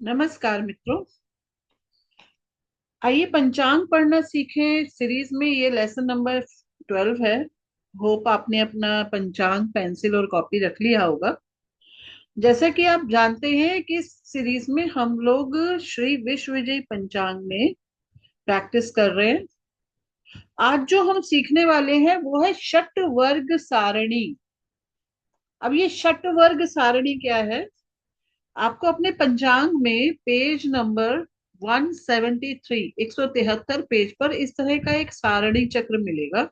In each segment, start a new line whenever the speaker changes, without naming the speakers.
नमस्कार मित्रों। आइए पंचांग पढ़ना सीखें सीरीज में ये लेसन नंबर 12 है। होप आपने अपना पंचांग पेंसिल और कॉपी रख लिया होगा। जैसा कि आप जानते हैं कि इस सीरीज में हम लोग श्री विश्वविजय पंचांग में प्रैक्टिस कर रहे हैं। आज जो हम सीखने वाले हैं वो है शट वर्ग सारणी। अब ये शट वर्ग सारणी क्या है? आपको अपने पंचांग में पेज नंबर 173 173 पेज पर इस तरह का एक सारणी चक्र मिलेगा।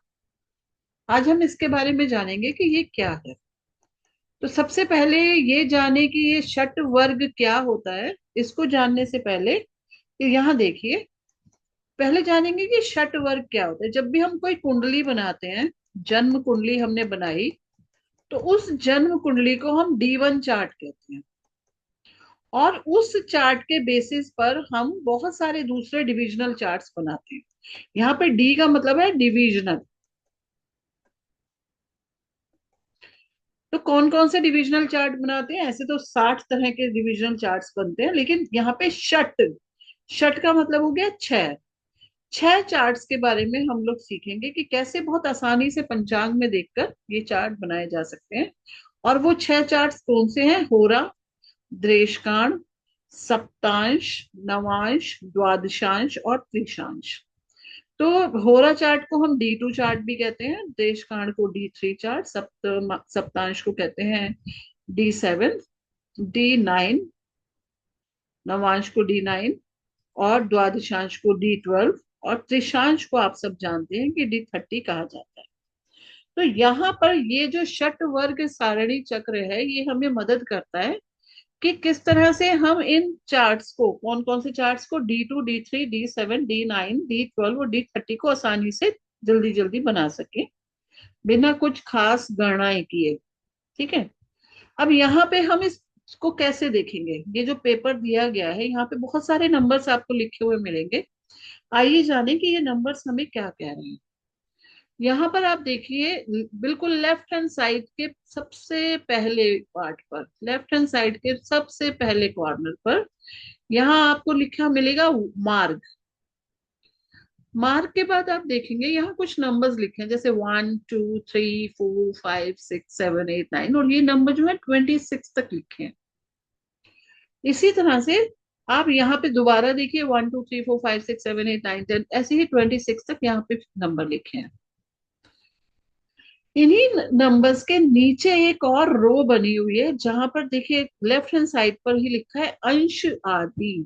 आज हम इसके बारे में जानेंगे कि ये क्या है। तो सबसे पहले ये जाने कि ये षट वर्ग क्या होता है। इसको जानने से पहले यहाँ देखिए, पहले जानेंगे कि षट वर्ग क्या होता है। जब भी हम कोई कुंडली बनाते हैं, जन्म कुंडली हमने बनाई, तो उस जन्म कुंडली को हम D1 चार्ट कहते हैं। और उस चार्ट के बेसिस पर हम बहुत सारे दूसरे डिविजनल चार्ट्स बनाते हैं। यहाँ पे डी का मतलब है डिविजनल। तो कौन कौन से डिविजनल चार्ट बनाते हैं? ऐसे तो 60 तरह के डिविजनल चार्ट्स बनते हैं, लेकिन यहाँ पे शट, शट का मतलब हो गया छह। छह चार्ट्स के बारे में हम लोग सीखेंगे कि कैसे बहुत आसानी से पंचांग में देखकर ये चार्ट बनाए जा सकते हैं। और वो छह चार्ट्स कौन से हैं? होरा, द्रेशकांड, सप्तांश, नवांश, द्वादशांश और त्रिशांश। तो होरा चार्ट को हम D2 चार्ट भी कहते हैं, देशकांड को D3 चार्ट, सप्तांश को कहते हैं D7, D9, नवांश को D9 और द्वादशांश को D12 और त्रिशांश को आप सब जानते हैं कि D30 कहा जाता है। तो यहाँ पर ये जो षट वर्ग सारणी चक्र है, ये हमें मदद करता है कि किस तरह से हम इन चार्ट्स को, कौन कौन से चार्ट्स को, D2, D3, D7, D9, D12 और D30 को आसानी से जल्दी जल्दी बना सके बिना कुछ खास गणनाएं किए। ठीक है। अब यहाँ पे हम इसको कैसे देखेंगे? ये जो पेपर दिया गया है, यहाँ पे बहुत सारे नंबर्स आपको लिखे हुए मिलेंगे। आइए जाने कि ये नंबर्स हमें क्या कह रहे हैं। यहाँ पर आप देखिए, बिल्कुल लेफ्ट हैंड साइड के सबसे पहले पार्ट पर, लेफ्ट हैंड साइड के सबसे पहले कॉर्नर पर यहाँ आपको लिखा मिलेगा मार्ग। मार्क के बाद आप देखेंगे यहाँ कुछ नंबर्स लिखे हैं, जैसे 1 2 3 4 5 6 7 8 9, और ये नंबर जो है 26 तक लिखे हैं। इसी तरह से आप यहाँ पे दोबारा देखिए, 1 2 3 4 5 6 7 8 9 10, ऐसे ही 26 तक यहाँ पे नंबर लिखे हैं। इन्हीं नंबर्स के नीचे एक और रो बनी हुई है, जहां पर देखिए लेफ्ट हैंड साइड पर ही लिखा है अंश आदि।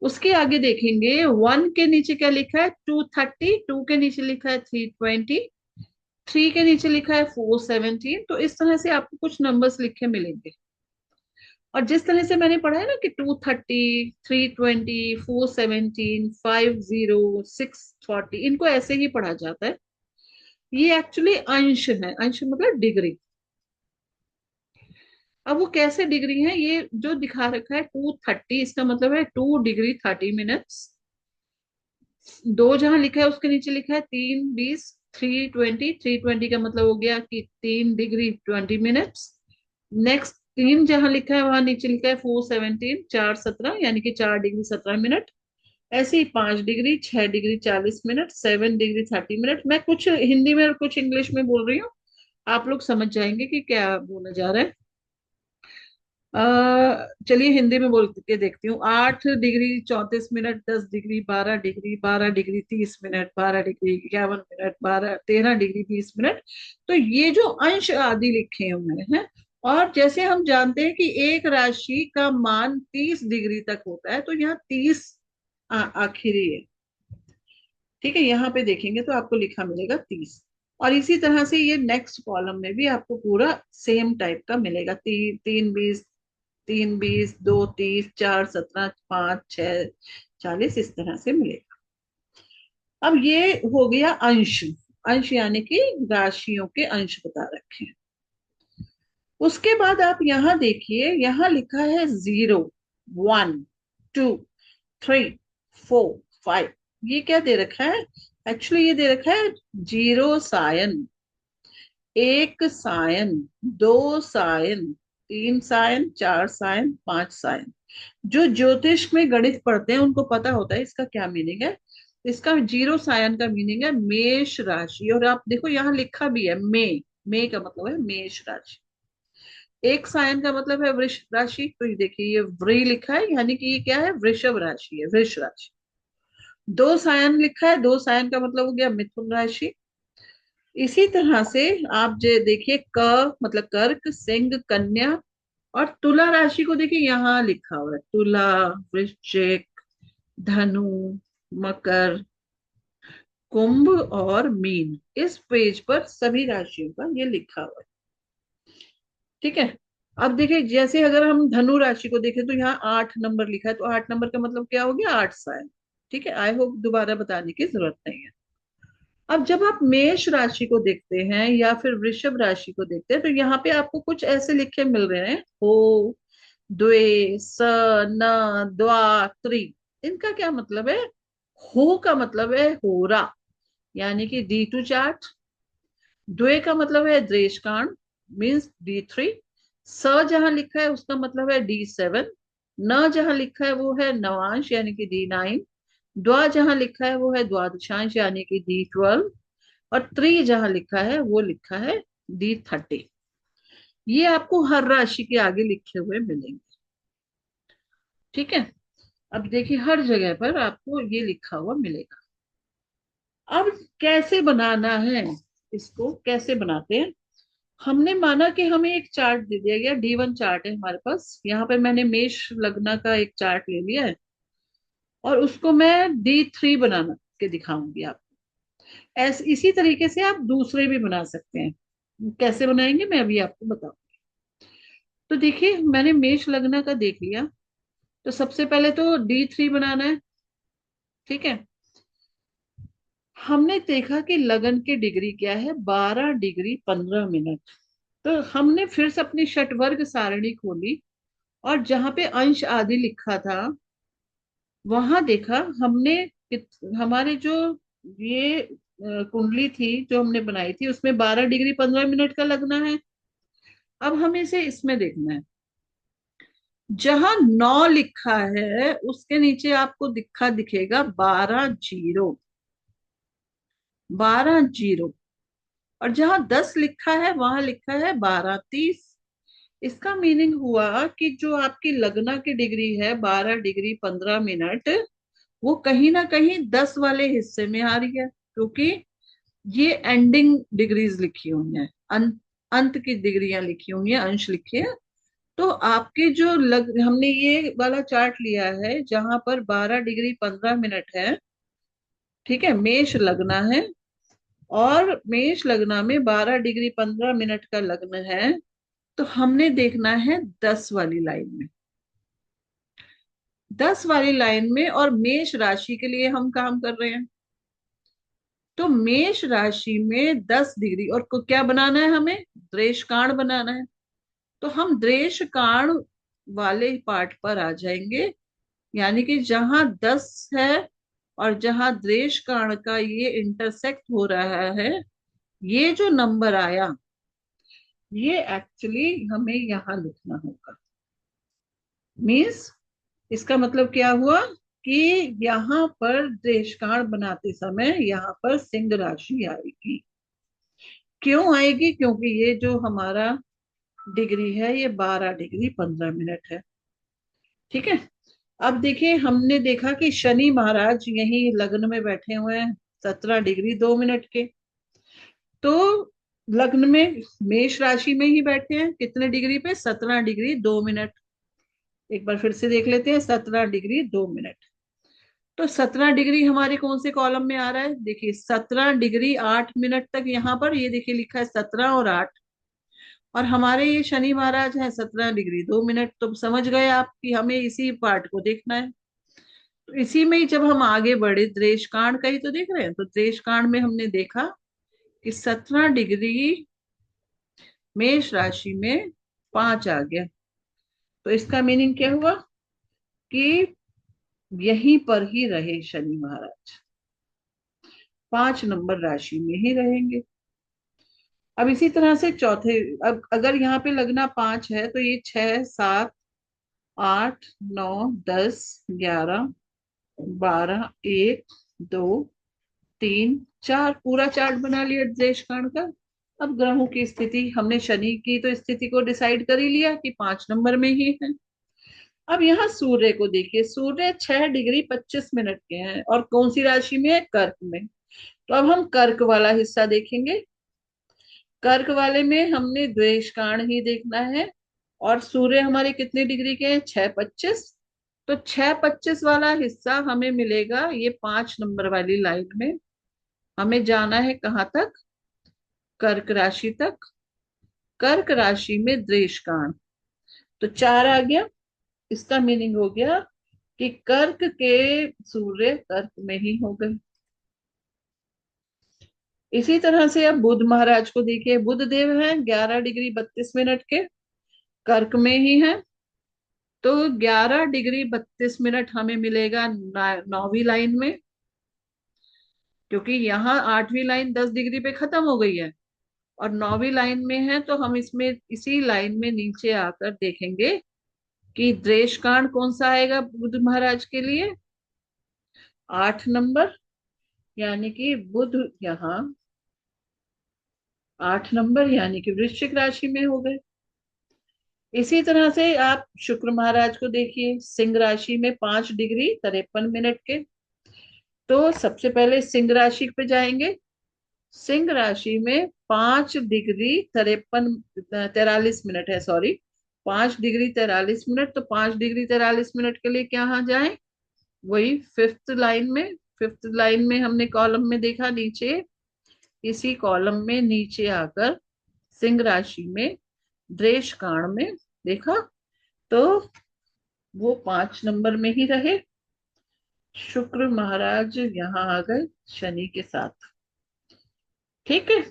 उसके आगे देखेंगे, 1 के नीचे क्या लिखा है? 230, 2 के नीचे लिखा है 320, 3 के नीचे लिखा है 417। तो इस तरह से आपको कुछ नंबर्स लिखे मिलेंगे। और जिस तरह से मैंने पढ़ा है ना कि 230, 320, 417, 50, 640, इनको ऐसे ही पढ़ा जाता है। ये एक्चुअली अंश है, अंश मतलब डिग्री। अब वो कैसे डिग्री है? ये जो दिखा रखा है 230, इसका मतलब है 2 डिग्री 30 मिनट्स। दो जहां लिखा है उसके नीचे लिखा है 3 20, 320, 320 का मतलब हो गया कि 3 डिग्री 20 मिनट्स। नेक्स्ट, तीन जहां लिखा है वहां नीचे लिखा है 417, 4 17, यानी कि 4 डिग्री 17 मिनट। ऐसे ही 5 degree 6 degree 40 minute, 7 degree 30 minute. मैं कुछ हिंदी में और कुछ इंग्लिश में बोल रही हूँ, आप लोग समझ जाएंगे कि क्या बोला जा रहा है। चलिए हिंदी में बोल के देखती हूँ। 8 degree 34 minute, 10 degree 12 degree, 12 degree 30 minute, 12 degree 51 minute, 13 degree 20 minute. तो ये जो अंश आदि लिखे हुए हैं, और जैसे हम जानते हैं कि एक राशि का मान 30 डिग्री तक होता है, तो यहाँ 30 आखिरी है। ठीक है, यहाँ पे देखेंगे तो आपको लिखा मिलेगा 30। और इसी तरह से ये नेक्स्ट कॉलम में भी आपको पूरा सेम टाइप का मिलेगा। 3 3 20, 3 20, 2 30, 4 17, 5 6 40, इस तरह से मिलेगा। अब ये हो गया अंश। अंश यानी कि राशियों के अंश बता रखे हैं। उसके बाद आप यहाँ देखिए, यहाँ लिखा है 0 1 2 3 4 5। ये क्या दे रखा है? एक्चुअली ये दे रखा है 0 सायन, 1 सायन, 2 सायन, 3 सायन, 4 सायन, 5 सायन। जो ज्योतिष में गणित पढ़ते हैं उनको पता होता है इसका क्या मीनिंग है। इसका 0 सायन का मीनिंग है मेष राशि, और आप देखो यहाँ लिखा भी है मे का मतलब है मेष राशि। 1 सायन का मतलब है वृष राशि, तो ये देखिए ये व्री लिखा है, यानी कि ये क्या है, वृषभ राशि है, वृष राशि। 2 सायन लिखा है, 2 सायन का मतलब हो गया मिथुन राशि। इसी तरह से आप जो देखिए क मतलब कर्क, सिंह, कन्या, और तुला राशि को देखिए यहाँ लिखा हुआ है तुला, वृश्चिक, धनु, मकर, कुंभ और मीन। इस पेज पर सभी राशियों का ये लिखा हुआ है। ठीक है। अब देखिए जैसे अगर हम धनु राशि को देखें तो यहाँ 8 नंबर लिखा है, तो 8 नंबर का मतलब क्या हो गया, 8 साल। ठीक है, आई होप दोबारा बताने की जरूरत नहीं है। अब जब आप मेष राशि को देखते हैं या फिर वृषभ राशि को देखते हैं, तो यहाँ पे आपको कुछ ऐसे लिखे मिल रहे हैं, हो, द्वे, स, न, द्वा, त्रि। इनका क्या मतलब है। हो का मतलब है होरा, यानी कि D2 चार्ट। द्वे का मतलब है द्रेशकांड, मीन्स D3। स जहां लिखा है उसका मतलब है D7। न जहां लिखा है वो है नवांश, यानी कि D9। द्वा जहां लिखा है वो है द्वादशांश, यानी कि D12। और त्रि जहां लिखा है वो लिखा है D30। ये आपको हर राशि के आगे लिखे हुए मिलेंगे। ठीक है। अब देखिए हर जगह पर आपको ये लिखा हुआ मिलेगा। अब कैसे बनाना है, इसको कैसे बनाते हैं। हमने माना कि हमें एक चार्ट दे दिया गया, D1 चार्ट है हमारे पास। यहाँ पे मैंने मेष लग्न का एक चार्ट ले लिया है, और उसको मैं D3 बनाना के दिखाऊंगी आपको। इसी तरीके से आप दूसरे भी बना सकते हैं। कैसे बनाएंगे मैं अभी आपको बताऊं। तो देखिए मैंने मेष लग्न का देख लिया, तो सबसे पहले तो D3 बनाना है। ठीक है। हमने देखा कि लगन की डिग्री क्या है, 12 डिग्री 15 मिनट। तो हमने फिर से अपनी षटवर्ग सारणी खोली, और जहां पे अंश आदि लिखा था वहां देखा हमने हमारे जो ये कुंडली थी जो हमने बनाई थी उसमें 12 डिग्री 15 मिनट का लगना है। अब हमें इसे इसमें देखना है, जहां 9 लिखा है उसके नीचे आपको दिखेगा 12 जीरो, 12 जीरो। और जहां 10 लिखा है वहां लिखा है 12 30। इसका मीनिंग हुआ कि जो आपकी लगना की डिग्री है 12 डिग्री 15 मिनट, वो कहीं ना कहीं 10 वाले हिस्से में आ रही है, क्योंकि ये एंडिंग डिग्रीज लिखी हुई हैं, अंत की डिग्रियां लिखी हुई हैं, अंश लिखे हैं। तो आपके जो हमने ये वाला चार्ट लिया है जहां पर 12 डिग्री 15 मिनट है। ठीक है, मेष लगना है, और मेष लगना में 12 डिग्री 15 मिनट का लग्न है। तो हमने देखना है 10 वाली लाइन में, 10 वाली लाइन में, और मेष राशि के लिए हम काम कर रहे हैं। तो मेष राशि में 10 डिग्री, और को क्या बनाना है हमें, द्रेशकांड बनाना है। तो हम द्रेशकांड वाले पार्ट पर आ जाएंगे, यानी कि जहां 10 है और जहां द्रेशकांड का ये इंटरसेक्ट हो रहा है, ये जो नंबर आया ये एक्चुअली हमें यहाँ लिखना होगा। मीन्स इसका मतलब क्या हुआ कि यहाँ पर देशकांड बनाते समय यहाँ पर सिंह राशि आएगी। क्यों आएगी, क्योंकि ये जो हमारा डिग्री है ये 12 डिग्री 15 मिनट है। ठीक है। अब देखिए हमने देखा कि शनि महाराज यही लग्न में बैठे हुए हैं 17 डिग्री 2 मिनट के। तो लग्न में मेष राशि में ही बैठे हैं, कितने डिग्री पे, 17 डिग्री 2 मिनट। एक बार फिर से देख लेते हैं, 17 डिग्री 2 मिनट। तो 17 डिग्री हमारे कौन से कॉलम में आ रहा है, देखिए 17 डिग्री 8 मिनट तक यहाँ पर ये देखिए लिखा है 17 और 8। और हमारे ये शनि महाराज है 17 डिग्री 2 मिनट। तो समझ गए आप कि हमें इसी पार्ट को देखना है। तो इसी में ही जब हम आगे बढ़े, द्रेशकांड का ही तो देख रहे हैं, तो द्रेशकांड में हमने देखा कि 17 डिग्री मेष राशि में 5 आ गया। तो इसका मीनिंग क्या हुआ कि यहीं पर ही रहे शनि महाराज, 5 नंबर राशि में ही रहेंगे। अब इसी तरह से चौथे, अब अगर यहाँ पे लगना 5 है तो ये 6, 7, 8, 9, 10, 11, 12, 1, 2, 3, 4, पूरा चार्ट बना लिया देश कांड का। अब ग्रहों की स्थिति, हमने शनि की तो स्थिति को डिसाइड कर ही लिया कि 5 नंबर में ही है। अब यहाँ सूर्य को देखिए, सूर्य 6 डिग्री 25 मिनट के हैं और कौन सी राशि में है, कर्क में। तो अब हम कर्क वाला हिस्सा देखेंगे। कर्क वाले में हमने द्वेष कांड ही देखना है। और सूर्य हमारे कितने डिग्री के हैं, 6, 25। तो 6, 25 वाला हिस्सा हमें मिलेगा ये 5 नंबर वाली लाइन में। हमें जाना है कहाँ तक, कर्क राशि तक। कर्क राशि में द्वेष कांड, तो 4 आ गया। इसका मीनिंग हो गया कि कर्क के सूर्य कर्क में ही हो गए। इसी तरह से अब बुध महाराज को देखिए, बुध देव है 11 डिग्री 32 मिनट के, कर्क में ही है। तो 11 डिग्री 32 मिनट हमें मिलेगा 9वीं लाइन में, क्योंकि यहाँ 8वीं लाइन 10 डिग्री पे खत्म हो गई है और 9वीं लाइन में है। तो हम इसमें इसी लाइन में नीचे आकर देखेंगे कि द्वेष कांड कौन सा आएगा बुध महाराज के लिए, 8 नंबर। यानी कि बुध यहाँ 8 नंबर, यानी कि वृश्चिक राशि में हो गए। इसी तरह से आप शुक्र महाराज को देखिए, सिंह राशि में 5 डिग्री 53 मिनट के। तो सबसे पहले सिंह राशि पे जाएंगे। सिंह राशि में 5 डिग्री 53 43 मिनट है, सॉरी, 5 डिग्री 43 मिनट। तो 5 डिग्री 43 मिनट के लिए क्या जाए, वही फिफ्थ लाइन में। फिफ्थ लाइन में हमने कॉलम में देखा नीचे, इसी कॉलम में नीचे आकर सिंह राशि में द्वेष कांड में देखा, तो वो 5 नंबर में ही रहे। शुक्र महाराज यहाँ आ गए शनि के साथ। ठीक है।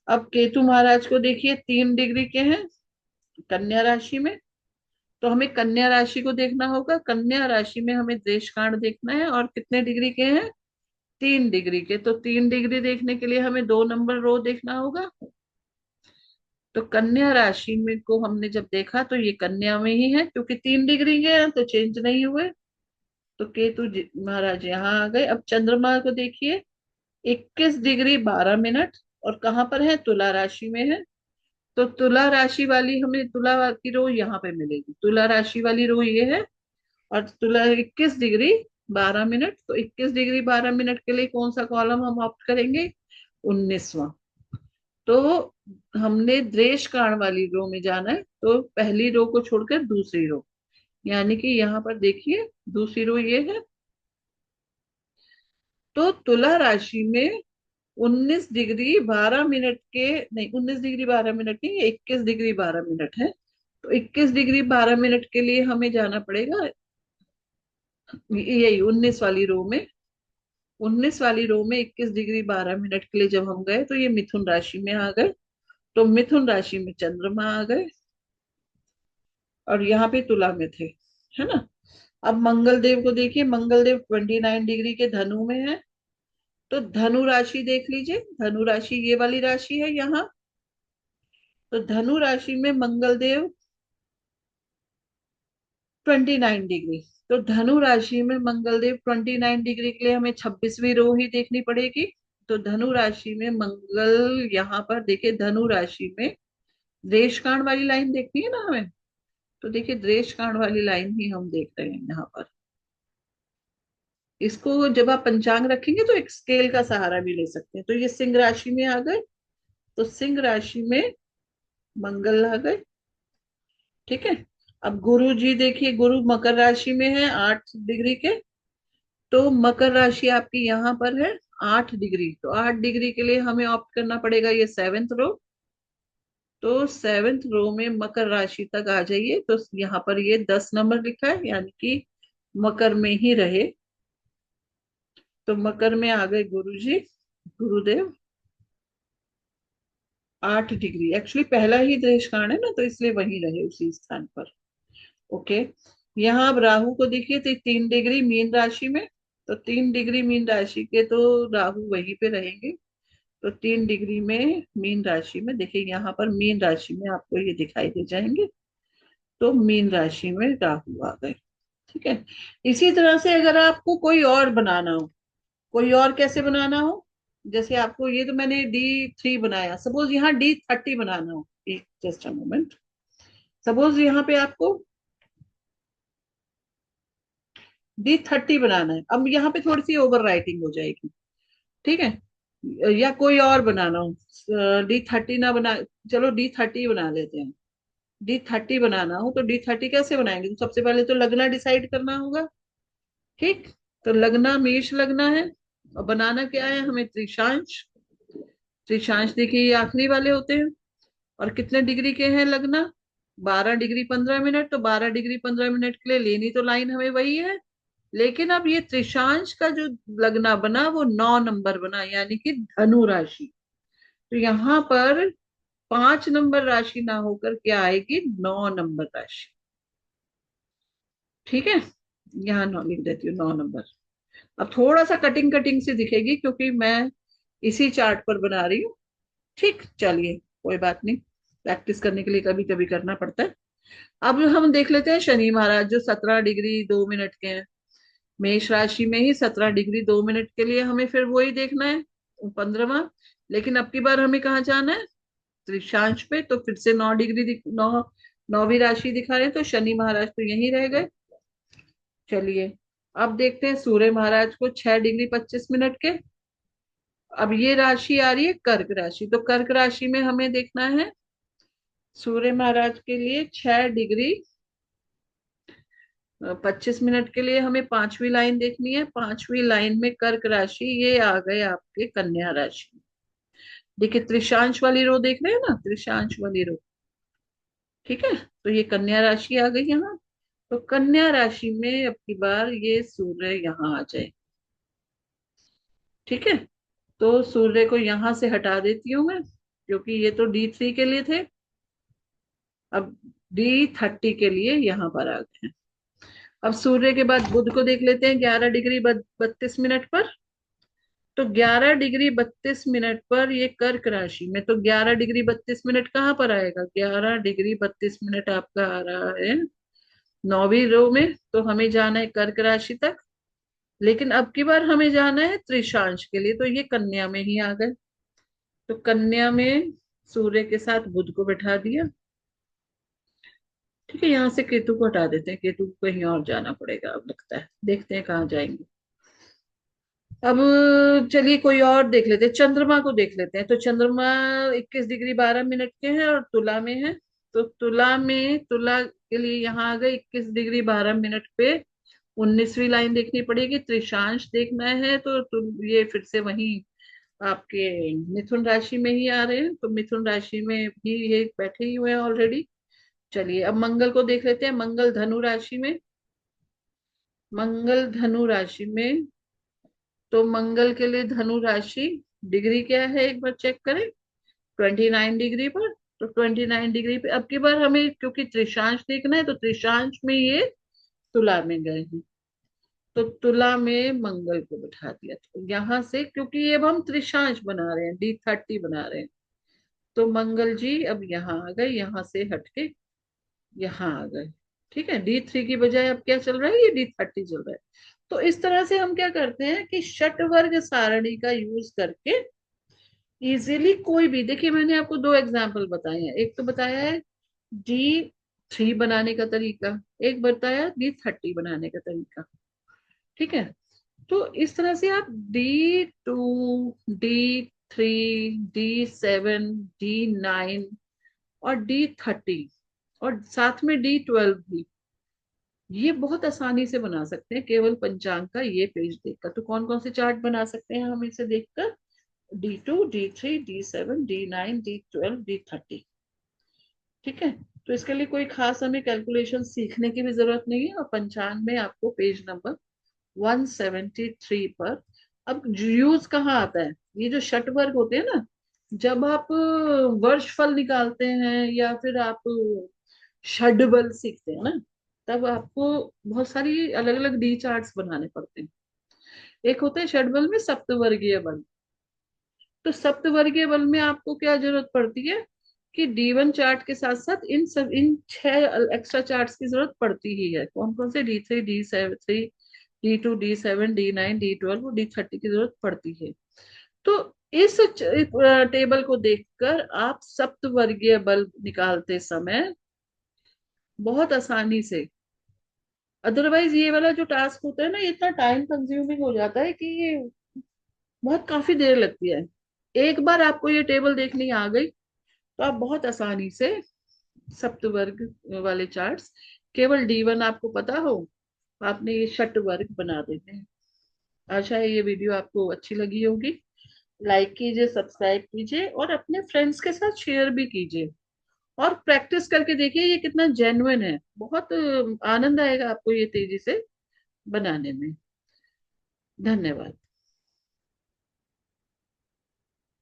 अब केतु महाराज को देखिए, 3 डिग्री के हैं कन्या राशि में। तो हमें कन्या राशि को देखना होगा। कन्या राशि में हमें देश कांड देखना है और कितने डिग्री के हैं, 3 डिग्री के। तो 3 डिग्री देखने के लिए हमें 2 नंबर रो देखना होगा। तो कन्या राशि में को हमने जब देखा तो ये कन्या में ही है, क्योंकि 3 डिग्री के हैं तो चेंज नहीं हुए। तो महाराज यहाँ आ गए। अब चंद्रमा को देखिए, 21 डिग्री 12 मिनट, और कहाँ पर है, तुला राशि में है। तो तुला राशि वाली हमें तुला की रो यहाँ पे मिलेगी, तुला राशि वाली रो ये है। और तुला 21 डिग्री 12 मिनट। तो 21 डिग्री 12 मिनट के लिए कौन सा कॉलम हम ऑप्ट करेंगे, 19वां। तो हमने द्वेष कांड वाली रो में जाना है, तो पहली रो को छोड़कर दूसरी रो, यानी कि यहाँ पर देखिए दूसरी रो ये है। तो तुला राशि में 19 डिग्री 12 मिनट के, नहीं 19 डिग्री 12 मिनट नहीं, ये 21 डिग्री 12 मिनट है। तो 21 डिग्री 12 मिनट के लिए हमें जाना पड़ेगा यही 19 वाली रो में। 19 वाली रो में 21 डिग्री 12 मिनट के लिए जब हम गए तो ये मिथुन राशि में आ गए। तो मिथुन राशि में चंद्रमा आ गए और यहाँ पे तुला में थे, है ना। अब मंगल देव को देखिए, मंगल देव 29 डिग्री के धनु में है। तो धनु राशि देख लीजिए, धनु राशि ये वाली राशि है यहाँ। तो धनु राशि में मंगल देव 29 डिग्री। तो धनु राशि में मंगल देव 29 डिग्री के लिए हमें 26वीं रो ही देखनी पड़ेगी। तो धनु राशि में मंगल, यहाँ पर देखिए धनु राशि में देशकांड वाली लाइन देखनी है ना हमें। तो देखिए देशकांड वाली लाइन ही हम देख रहे हैं यहाँ पर। इसको जब आप पंचांग रखेंगे तो एक स्केल का सहारा भी ले सकते हैं। तो ये सिंह राशि में आ गए। तो सिंह राशि में मंगल आ गए। ठीक है। अब गुरु जी देखिए, गुरु मकर राशि में है 8 डिग्री के। तो मकर राशि आपकी यहाँ पर है 8 डिग्री। तो 8 डिग्री के लिए हमें ऑप्ट करना पड़ेगा ये 7th रो। तो 7th रो में मकर राशि तक आ जाइए। तो यहाँ पर ये 10 नंबर लिखा है, यानी कि मकर में ही रहे। तो मकर में आ गए गुरु जी, गुरुदेव 8 डिग्री। एक्चुअली पहला ही देश कांड है ना, तो इसलिए वही रहे उसी स्थान पर। ओके। यहाँ अब राहु को देखिए, तो 3 डिग्री मीन राशि में। तो 3 डिग्री मीन राशि के तो राहु वहीं पे रहेंगे। तो 3 डिग्री में मीन राशि में देखिए, यहाँ पर मीन राशि में आपको ये दिखाई दे जाएंगे। तो मीन राशि में राहु आ गए। ठीक है। इसी तरह से अगर आपको कोई और बनाना हो, कोई और कैसे बनाना हो, जैसे आपको ये तो मैंने D3 बनाया, सपोज यहाँ D30 बनाना हो, एक जस्ट अ मोमेंट, सपोज यहाँ पे आपको D30 बनाना है। अब यहाँ पे थोड़ी सी ओवर राइटिंग हो जाएगी। ठीक है। या कोई और बनाना हो, D30 ना बना, चलो D30 बना लेते हैं। D30 बनाना हो तो D30 कैसे बनाएंगे, तो सबसे पहले तो लगना डिसाइड करना होगा। ठीक। तो लगना मेष लगना है, और बनाना क्या है हमें, त्रिशांश। त्रिशांश देखिए ये आखिरी वाले होते हैं। और कितने डिग्री के हैं लगना, 12 डिग्री 15 मिनट। तो 12 डिग्री 15 मिनट के लिए लेनी तो लाइन हमें वही है, लेकिन अब ये त्रिशांश का जो लगना बना वो 9 नंबर बना, यानी कि धनु राशि। तो यहाँ पर 5 नंबर राशि ना होकर क्या आएगी, 9 नंबर राशि। ठीक है। यहाँ 9 लिख देती हूँ, 9 नंबर। अब थोड़ा सा कटिंग कटिंग सी दिखेगी क्योंकि मैं इसी चार्ट पर बना रही हूँ। ठीक, चलिए कोई बात नहीं, प्रैक्टिस करने के लिए कभी कभी करना पड़ता है। अब हम देख लेते हैं शनि महाराज, जो 17 डिग्री 2 मिनट के हैं। मेष राशि में ही 17 डिग्री 2 मिनट के लिए हमें फिर वही देखना है, 15वां। लेकिन अब की बार हमें कहाँ जाना है, त्रिशांश पे। तो फिर से 9 राशि दिखा रहे हैं, तो शनि महाराज तो यहीं रह गए। चलिए, अब देखते हैं सूर्य महाराज को 6 डिग्री 25 मिनट के। अब ये राशि आ रही है कर्क राशि, तो कर्क राशि में हमें देखना है सूर्य महाराज के लिए 6 डिग्री 25 मिनट के लिए हमें 5वीं लाइन देखनी है। 5वीं लाइन में कर्क राशि, ये आ गए आपके कन्या राशि। देखिए त्रिशांश वाली रो देख रहे हैं ना, त्रिशांश वाली रो। ठीक है। तो ये कन्या राशि आ गई यहाँ। तो कन्या राशि में अब की बार ये सूर्य यहाँ आ जाए। ठीक है। तो सूर्य को यहां से हटा देती हूँ मैं, क्योंकि ये तो D3 के लिए थे। अब D30 के लिए यहाँ पर आ गए हैं। अब सूर्य के बाद बुध को देख लेते हैं, 11 डिग्री 32 मिनट पर। तो 11 डिग्री 32 मिनट पर ये कर्क राशि में, तो 11 डिग्री 32 मिनट कहाँ पर आएगा, 11 डिग्री 32 मिनट आपका आ रहा है 9वीं रो में। तो हमें जाना है कर्क राशि तक, लेकिन अब की बार हमें जाना है त्रिशांश के लिए, तो ये कन्या में ही आ गए। तो कन्या में सूर्य के साथ बुध को बैठा दिया। ठीक है, यहाँ से केतु को हटा देते हैं, केतु को कहीं और जाना पड़ेगा अब लगता है, देखते हैं कहाँ जाएंगे। अब चलिए कोई और देख लेते हैं, चंद्रमा को देख लेते हैं। तो चंद्रमा 21 डिग्री 12 मिनट के हैं और तुला में है। तो तुला के लिए यहाँ आ गए 21 डिग्री 12 मिनट पे। 19वीं लाइन देखनी पड़ेगी, त्रिशांश देखना है। ये फिर से वही आपके मिथुन राशि में ही आ रहे हैं, तो मिथुन राशि में भी ये बैठे ही हुए हैं ऑलरेडी। चलिए अब मंगल को देख लेते हैं, मंगल धनु राशि में। मंगल धनु राशि में, तो मंगल के लिए धनु राशि डिग्री क्या है एक बार चेक करें, 29 डिग्री पर। तो 29 डिग्री पे अब की बार हमें क्योंकि त्रिशांश देखना है, तो त्रिशांश में ये तुला में गए हैं। तो तुला में मंगल को बिठा दिया, तो यहां से क्योंकि अब हम त्रिशांश बना रहे हैं, D30 बना रहे हैं, तो मंगल जी अब यहाँ आ गए, यहाँ से हटके यहाँ आ गए। ठीक है। D3 की बजाय अब क्या चल रहा है, ये D30 चल रहा है। तो इस तरह से हम क्या करते हैं कि षटवर्ग सारणी का यूज करके इजीली कोई भी, देखिए मैंने आपको 2 एग्जाम्पल बताए हैं, एक तो बताया है D3 बनाने का तरीका, एक बताया D30 बनाने का तरीका। ठीक है। तो इस तरह से आप D2 D3 D7 D9 और D30 और साथ में D12 भी, ये बहुत आसानी से बना सकते हैं केवल पंचांग का ये पेज देखकर। तो कौन कौन से चार्ट बना सकते हैं हम इसे देखकर, D2 D3 D7 D9 D12 D30। ठीक है। तो इसके लिए कोई खास हमें कैलकुलेशन सीखने की भी जरूरत नहीं है, और पंचांग में आपको पेज नंबर 173 पर। अब यूज कहाँ आता है, ये जो षट वर्ग होते हैं ना, जब आप वर्षफल निकालते हैं या फिर आप षडबल सीखते हैं ना, तब आपको बहुत सारी अलग अलग डी चार्ट्स बनाने पड़ते हैं। एक होता है षडबल में सप्तवर्गीय बल, तो सप्तवर्गीय बल में आपको क्या जरूरत पड़ती है कि D1 चार्ट के साथ साथ इन 6 एक्स्ट्रा चार्ट्स की जरूरत पड़ती ही है। कौन कौन से? D3, D7, D2, D7, D9, D12 और D30 की जरूरत पड़ती है। तो इस टेबल को देखकर आप सप्तवर्गीय बल निकालते समय बहुत आसानी से, अदरवाइज ये वाला जो टास्क होता है ना, ये इतना टाइम कंज्यूमिंग हो जाता है कि ये बहुत काफी देर लगती है। एक बार आपको ये टेबल देखनी आ गई तो आप बहुत आसानी से सप्तवर्ग वाले चार्ट्स, केवल D1 आपको पता हो, आपने ये षट वर्ग बना देते हैं। आशा है ये वीडियो आपको अच्छी लगी होगी। लाइक कीजिए, सब्सक्राइब कीजिए और अपने फ्रेंड्स के साथ शेयर भी कीजिए। और प्रैक्टिस करके देखिए ये कितना जेन्युइन है। बहुत आनंद आएगा आपको ये तेजी से बनाने में। धन्यवाद।